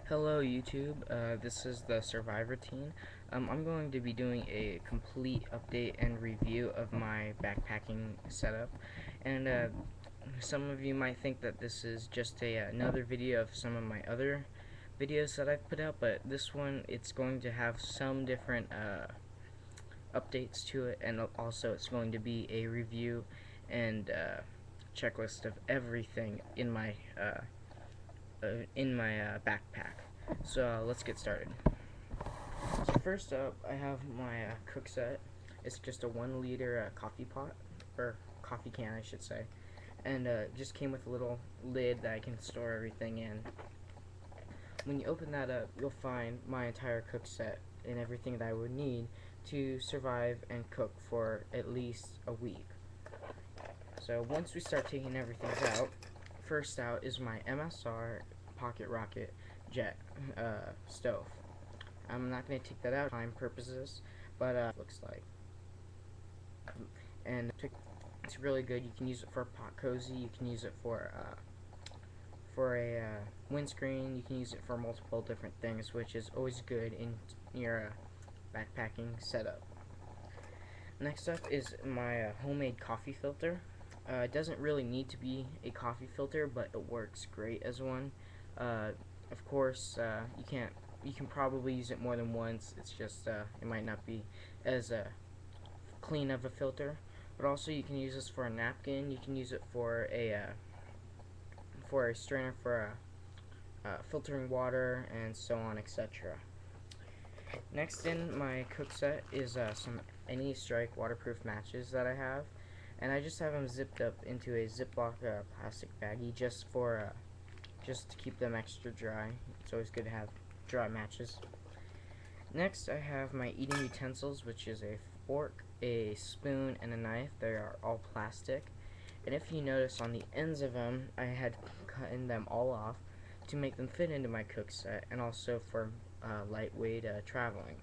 Hello YouTube, this is TheSurvivorTeen. I'm going to be doing a complete update and review of my backpacking setup, and some of you might think that this is just another video of some of my other videos that I've put out, but this one, it's going to have some different updates to it, and also it's going to be a review and checklist of everything in my backpack. So let's get started. So first up, I have my cook set. It's just a 1 liter coffee pot, or coffee can I should say, and just came with a little lid that I can store everything in. When you open that up, you'll find my entire cook set and everything that I would need to survive and cook for at least a week. So once we start taking everything out, first out is my MSR Pocket Rocket Jet stove. I'm not going to take that out for time purposes, but looks like. And it's really good. You can use it for a pot cozy. You can use it for a windscreen. You can use it for multiple different things, which is always good in your backpacking setup. Next up is my homemade coffee filter. It doesn't really need to be a coffee filter, but it works great as one. Of course, you can probably use it more than once. It's just it might not be as clean of a filter. But also, you can use this for a napkin. You can use it for a strainer for filtering water, and so on, etc. Next in my cook set is some Any Strike waterproof matches that I have, and I just have them zipped up into a Ziploc plastic baggie just to keep them extra dry. It's always good to have dry matches. Next, I have my eating utensils, which is a fork, a spoon, and a knife. They are all plastic, and if you notice on the ends of them, I had cut them all off to make them fit into my cook set, and also for lightweight traveling.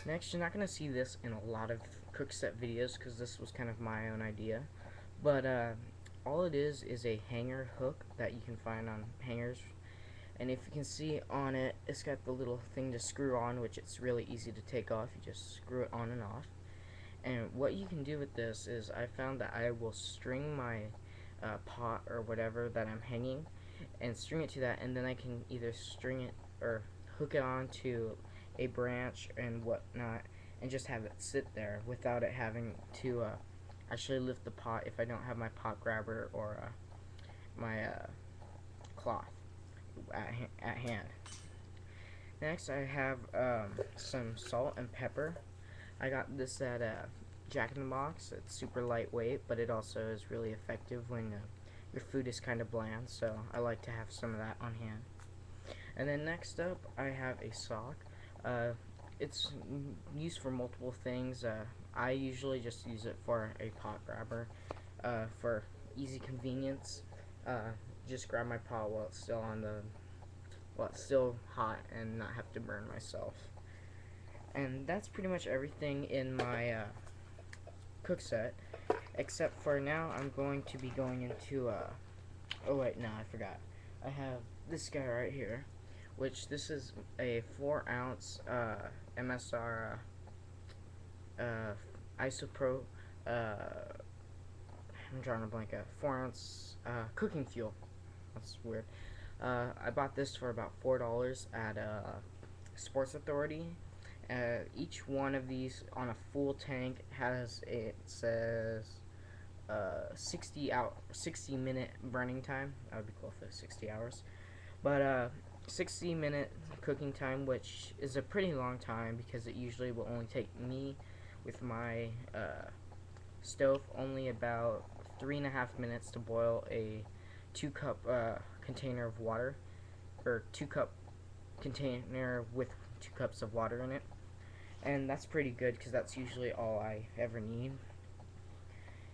Next, you're not going to see this in a lot of cook set videos because this was kind of my own idea, but all it is a hanger hook that you can find on hangers, and if you can see on it, it's got the little thing to screw on, which it's really easy to take off. You just screw it on and off. And what you can do with this is, I found that I will string my pot or whatever that I'm hanging, and string it to that, and then I can either string it or hook it onto a branch and whatnot, and just have it sit there without it having to actually lift the pot if I don't have my pot grabber or my cloth at hand. Next, I have some salt and pepper. I got this at Jack in the Box. It's super lightweight, but it also is really effective when your food is kind of bland, so I like to have some of that on hand. And then next up, I have a sock. It's used for multiple things. I usually just use it for a pot grabber for easy convenience. Just grab my pot while it's still hot and not have to burn myself. And that's pretty much everything in my cook set, except for now I'm going to be going into oh wait, no, I forgot. I have this guy right here, which this is a 4-ounce MSR isopro I'm drawing a blank, 4-ounce cooking fuel. That's weird. I bought this for about $4 at Sports Authority. Each one of these on a full tank has it says 60-minute burning time. That would be cool if it was 60 hours, but 60-minute cooking time, which is a pretty long time because it usually will only take me with my stove only about 3.5 minutes to boil a 2-cup container of water, or 2-cup container with 2 cups of water in it, and that's pretty good because that's usually all I ever need.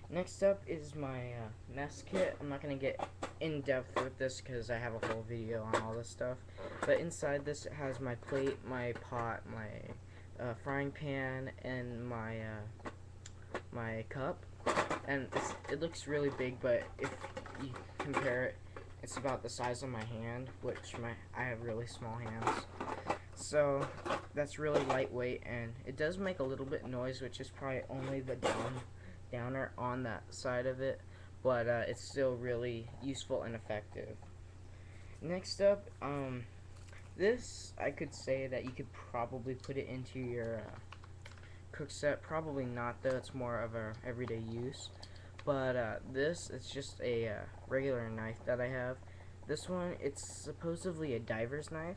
Next up is my mess kit. I'm not going to get in depth with this because I have a whole video on all this stuff, but inside this it has my plate, my pot, my frying pan, and my cup, and it looks really big, but if you compare it It's about the size of my hand, which I have really small hands. So that's really lightweight, and it does make a little bit noise, which is probably only the downer on that side of it, but it's still really useful and effective. Next up, this I could say that you could probably put it into your cook set. Probably not though. It's more of a everyday use. But this it's just a regular knife that I have. This one, it's supposedly a diver's knife,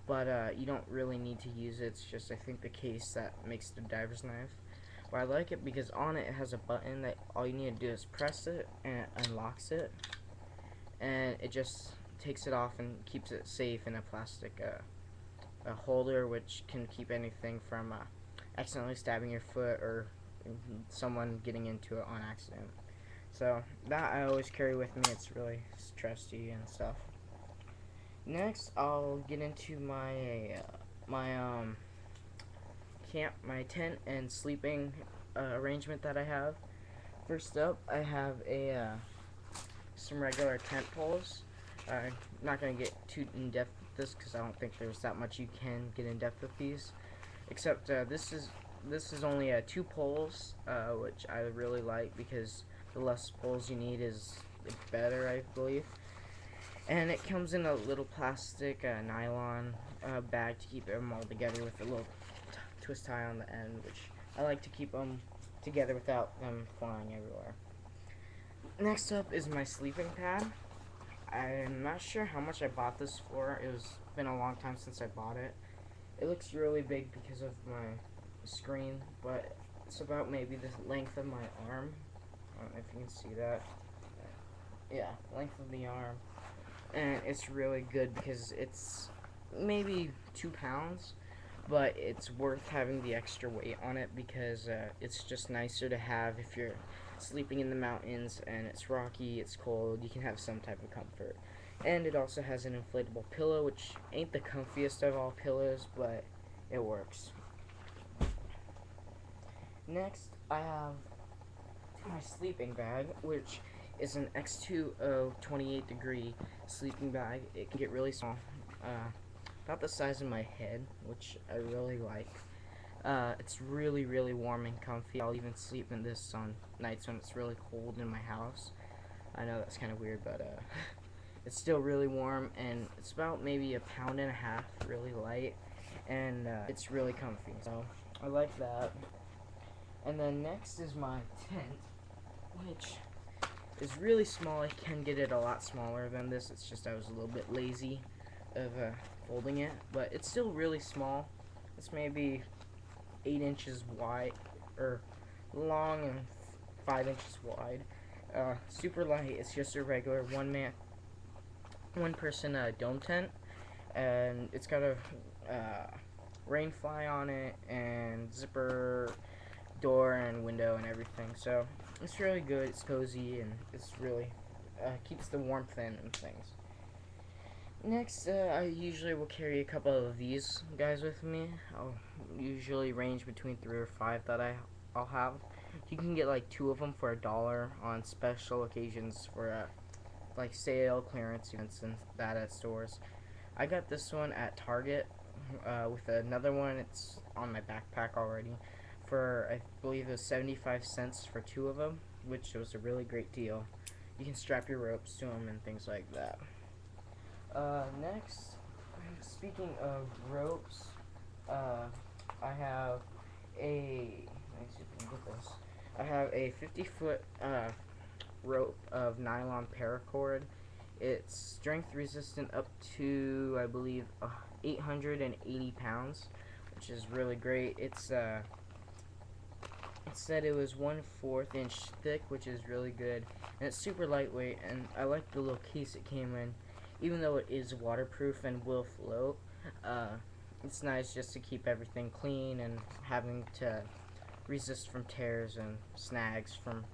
but you don't really need to use it. It's just, I think, the case that makes the diver's knife. But I like it because on it has a button that all you need to do is press it and it unlocks it, and it just takes it off and keeps it safe in a plastic a holder, which can keep anything from accidentally stabbing your foot or someone getting into it on accident. So that I always carry with me. It's really trusty and stuff. Next, I'll get into my tent and sleeping arrangement that I have. First up, I have some regular tent poles. I'm not gonna get too in depth with this because I don't think there's that much you can get in depth with these. Except this is only 2 poles, which I really like because the less poles you need is better, I believe. And it comes in a little plastic nylon bag to keep them all together with a little twist tie on the end, which I like to keep them together without them flying everywhere. Next up is my sleeping pad. I'm not sure how much I bought this for. It's been a long time since I bought it. It looks really big because of my screen, but it's about maybe the length of my arm. I don't know if you can see that. Yeah, length of the arm. And it's really good because it's maybe 2 pounds, but it's worth having the extra weight on it because it's just nicer to have if you're sleeping in the mountains and it's rocky, it's cold, you can have some type of comfort. And it also has an inflatable pillow, which ain't the comfiest of all pillows, but it works. Next, I have my sleeping bag, which is an X2O 28 degree sleeping bag. It can get really small, about the size of my head, which I really like. It's really, really warm and comfy. I'll even sleep in this on nights when it's really cold in my house. I know that's kind of weird, but it's still really warm, and it's about maybe 1.5 pounds, really light, and it's really comfy. So I like that. And then next is my tent, which is really small. I can get it a lot smaller than this. It's just I was a little bit lazy of folding it, but it's still really small. It's maybe 8 inches wide, or long, and 5 inches wide. Super light. It's just a regular one person dome tent, and it's got a rain fly on it and zipper door and window and everything. So it's really good. It's cozy, and it's really keeps the warmth in and things. Next, I usually will carry a couple of these guys with me. I'll usually range between 3 or 5 that I'll have. You can get like 2 of them for $1 on special occasions for like sale, clearance events, and that at stores. I got this one at Target with another one. It's on my backpack already for, I believe it was 75 cents for 2 of them, which was a really great deal. You can strap your ropes to them and things like that. Next, speaking of ropes, I have a, let me see if I can get this. I have a 50-foot rope of nylon paracord. It's strength resistant up to, I believe, 880 pounds, which is really great. It said it was 1/4 inch thick, which is really good, and it's super lightweight, and I like the little case it came in. Even though it is waterproof and will float, it's nice just to keep everything clean and having to resist from tears and snags from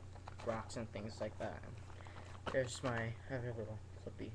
rocks and things like that. There's my, I have a little flippy.